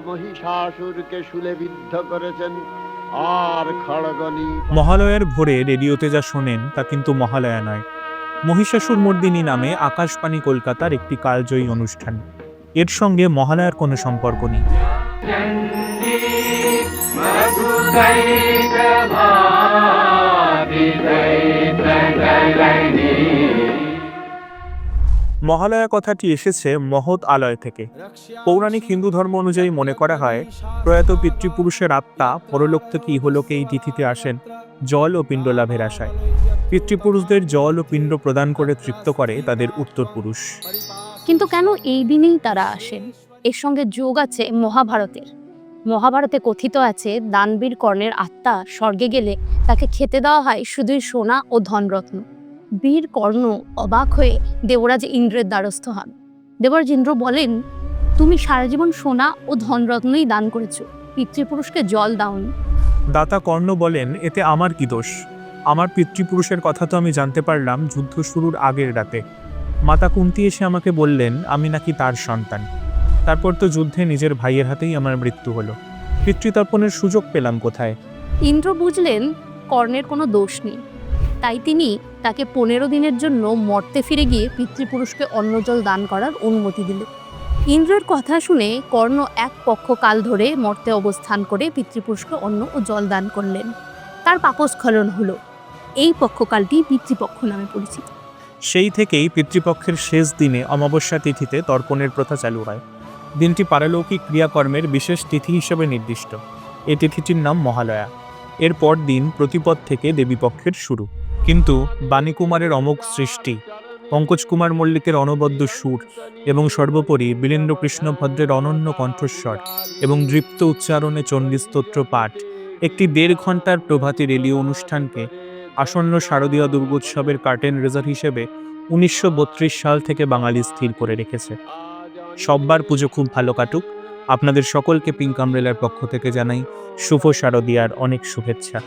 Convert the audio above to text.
মহিষাসুরকে শুলে বিদ্ধ করেছেন আর খড়গনি। মহালয়ার ভোরে রেডিওতে যা শোনেন তা কিন্তু মহালয়া নয়, মহিষাসুর মর্দিনী নামে আকাশবাণী কলকাতার একটি কালজয়ী অনুষ্ঠান। এর সঙ্গে মহালয়ার কোনো সম্পর্ক নেই। মহালয়া কথাটি এসেছে মহৎ আলয় থেকে। পৌরাণিক হিন্দু ধর্ম অনুযায়ী মনে করা হয়, প্রয়াত পিতৃপুরুষের আত্মা পরলোক থেকে ইহলোকে এই তিথিতে আসেন জল ও পিণ্ড লাভের আশায়। পিতৃপুরুষদের জল ও পিণ্ড প্রদান করে তৃপ্ত করে তাদের উত্তরপুরুষ। কিন্তু কেন এই দিনেই তারা আসেন? এর সঙ্গে যোগ আছে মহাভারতের। মহাভারতে কথিত আছে, দানবীর কর্ণের আত্মা স্বর্গে গেলে তাকে খেতে দেওয়া হয় শুধুই সোনা ও ধনরত্ন। বীর কর্ণ অবাক হয়ে দেবরাজ ইন্দ্রের দ্বারস্থ হন। দেবরাজ ইন্দ্র বলেন, তুমি সারা জীবন সোনা ও ধনরত্নই দান করেছো, পিতৃপুরুষকে জল দাওনি। দাতা কর্ণ বলেন, এতে আমার কি দোষ? আমার পিতৃপুরুষের কথা তো আমি জানতে পারলাম যুদ্ধ শুরুর আগের রাতে। মাতা কুন্তি এসে আমাকে বললেন আমি নাকি তার সন্তান। তারপর তো যুদ্ধে নিজের ভাইয়ের হাতেই আমার মৃত্যু হলো। পিতৃতর্পণের সুযোগ পেলাম কোথায়? ইন্দ্র বুঝলেন কর্ণের কোনো দোষ নেই, তাই তিনি তাকে 15 দিনের জন্য মর্তে ফিরে গিয়ে পিতৃপুরুষকে অন্নজল দান করার অনুমতি দিলেন। ইন্দ্রের কথা শুনে কর্ণ এক পক্ষ কাল ধরে মর্তে অবস্থান করে পিতৃপুরুষকে অন্ন ও জল দান করলেন। তার পাপস্খলন হলো। এই পক্ষকালটি পিতৃপক্ষ নামে পরিচিত। সেই থেকেই পিতৃপক্ষের শেষ দিনে অমাবস্যা তিথিতে তর্পণের প্রথা চালু হয়। দিনটি পারলৌকিক ক্রিয়াকর্মের বিশেষ তিথি হিসেবে নির্দিষ্ট। এই তিথিটির নাম মহালয়া। এর পর দিন প্রতিপদ থেকে দেবীপক্ষের শুরু। কিন্তু বাণীকুমারের অমোঘ সৃষ্টি, পঙ্কজ কুমার মল্লিকের অনবদ্য সুর এবং সর্বোপরি বীরেন্দ্র কৃষ্ণ ভদ্রের অনন্য কণ্ঠস্বর এবং দৃপ্ত উচ্চারণে চণ্ডীস্তোত্র পাঠ একটি 1.5 ঘন্টার প্রভাতী রেলীয় অনুষ্ঠানকে আসন্ন শারদীয় দুর্গোৎসবের কার্টেন রেজার হিসেবে 1932 সাল থেকে বাঙালি স্থির করে রেখেছে। সববার পুজো খুব ভালো কাটুক। আপনাদের সকলকে পিঙ্ক আমব্রেলার পক্ষ থেকে জানাই শুভ শারদীয়ার অনেক শুভেচ্ছা।